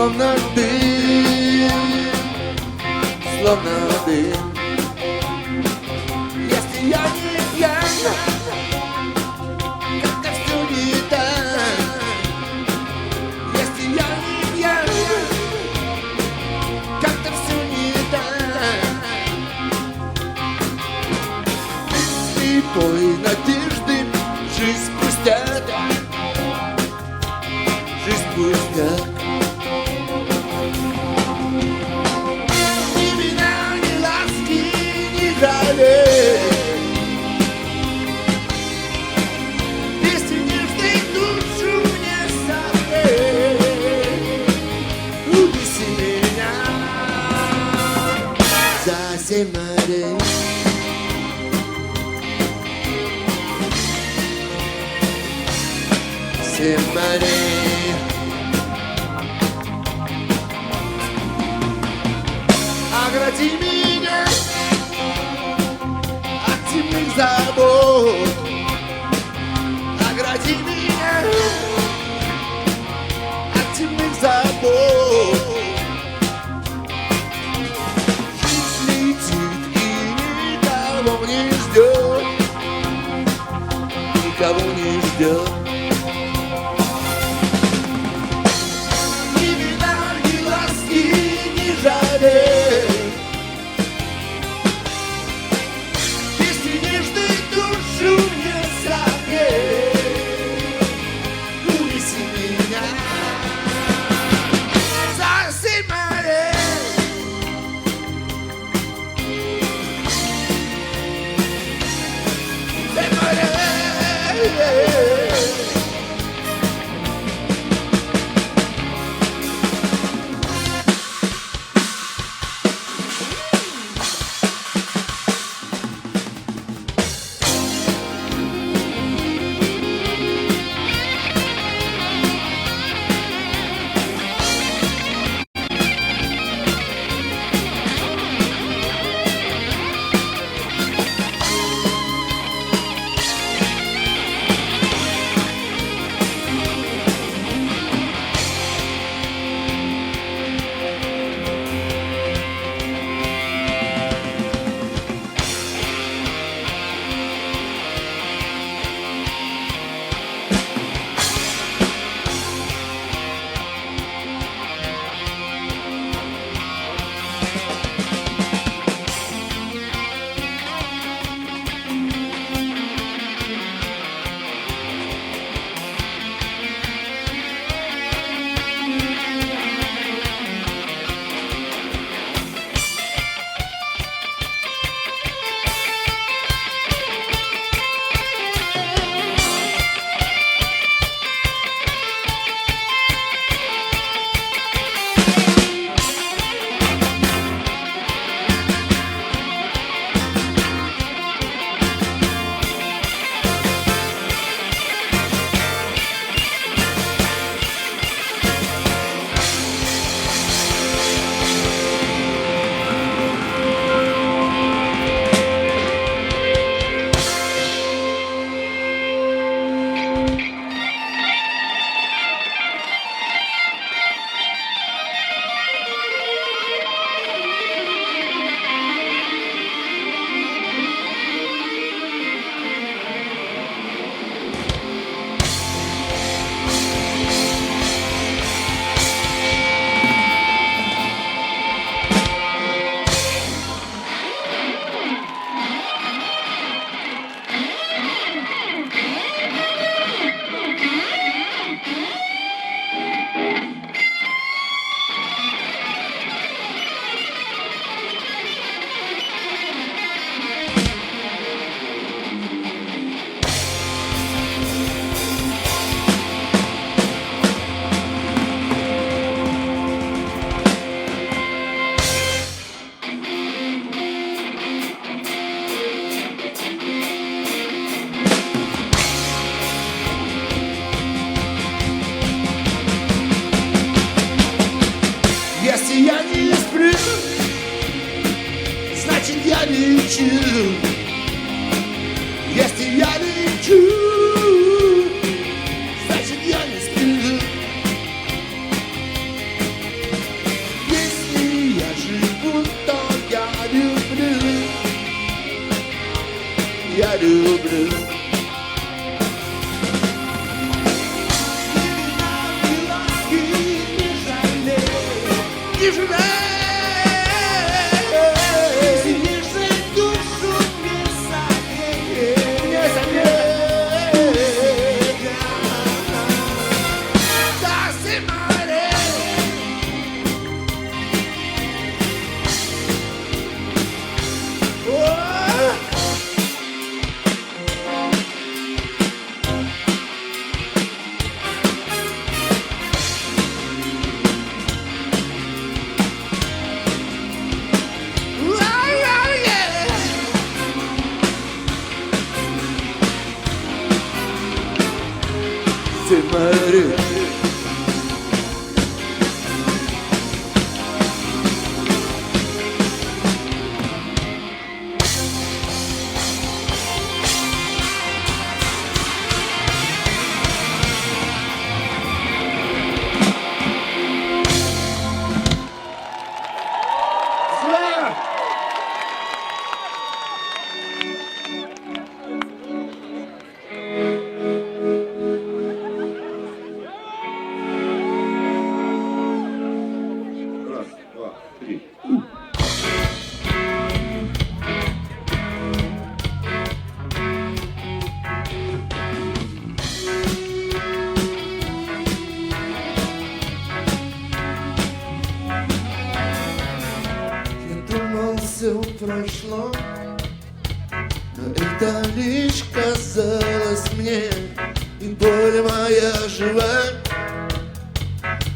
словно дым, словно дым. Если я не пьян, как-то все не так. Если я не пьян, как-то все не так. Слепой надежды жизнь пустят, жизнь пустят. Ни вина, ни ласки, ни жалей. Если нежной душу мне согрей, унеси меня за 7 морей. Семь морей. Огради меня от темных забот. Огради меня от темных забот. Жизнь летит и никого не ждет. Никого не ждет. Если нежной душу мне согрей, унеси меня за 7 морей. Семь морей. лечу, если я лечу, значит я не сплю. я люблю. Не жалей. Прошло, но это лишь казалось мне, и боль моя жива,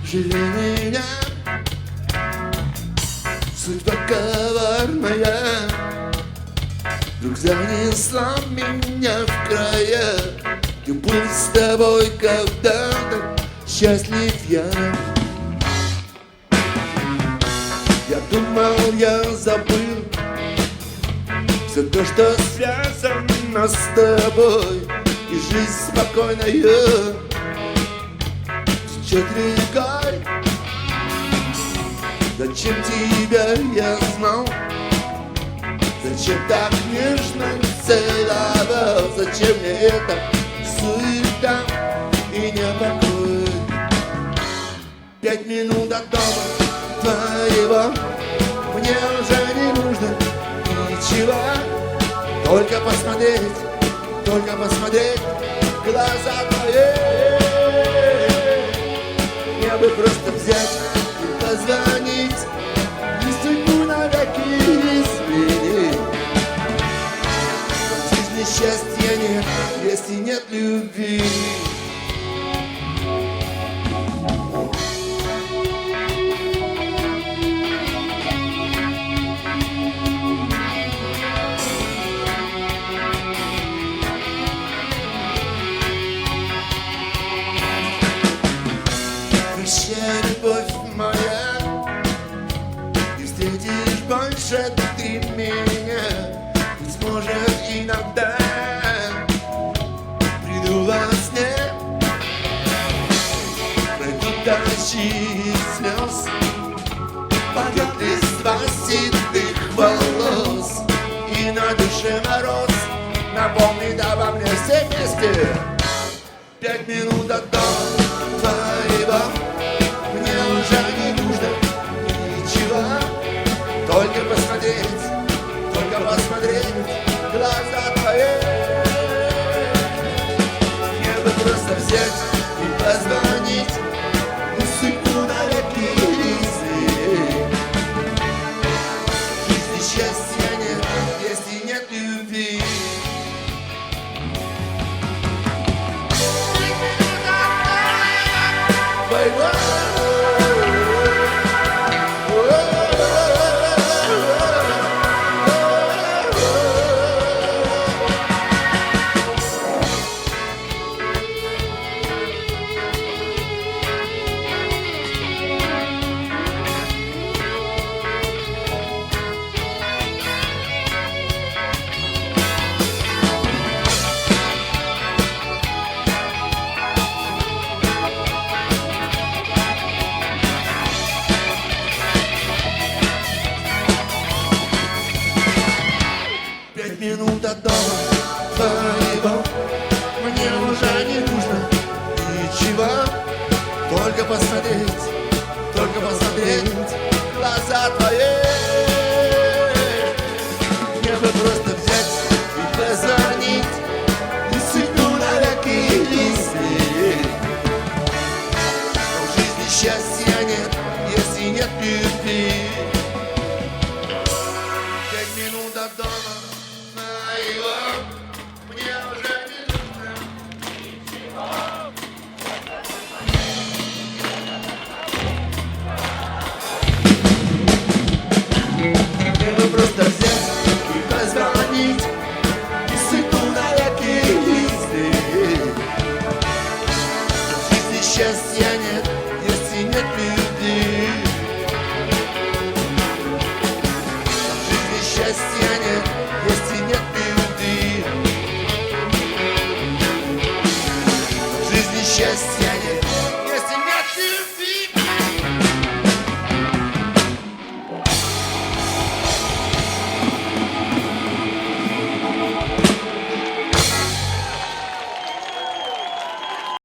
живи меня. Судьба коварная вдруг занесла меня в края, где был с тобой когда-то счастлив я. Я думал, я забыл все то, что связано с тобой, и жизнь спокойная течет рекой. Зачем тебя я знал? Зачем так нежно целовал? Зачем мне эта суета и непокой? 5 минут до дома твоего мне уже не нужно ничего, только посмотреть в глаза твои. Мне бы просто взять и позвонить, и судьбу навеки изменить. В жизни счастья нет, если нет любви. Любовь моя, и встретишь больше ты меня. Быть может, иногда приду во сне, пройдут дожди слез, падет листва седых волос, и на душе мороз напомнит обо мне все вместе. 5 минут до дома твоего мне уже не нужно ничего, только посмотреть в глаза твои. Мне бы просто взять и позвонить, и судьбу навеки изменить. В жизни счастья нет, если нет любви. дома твоего мне уже не нужно ничего, только посмотреть в глаза твои. Мне бы просто взять и позвонить и сыгну навеки листы. В жизни счастья нет, если нет любви. 5 минут до дома моего мне уже не нужно ничего. Мне бы просто взять и позвонить и сыгну навеки листы. В жизни счастья нет, если нет любви. В жизни счастья нет, если нет любви. В жизни счастья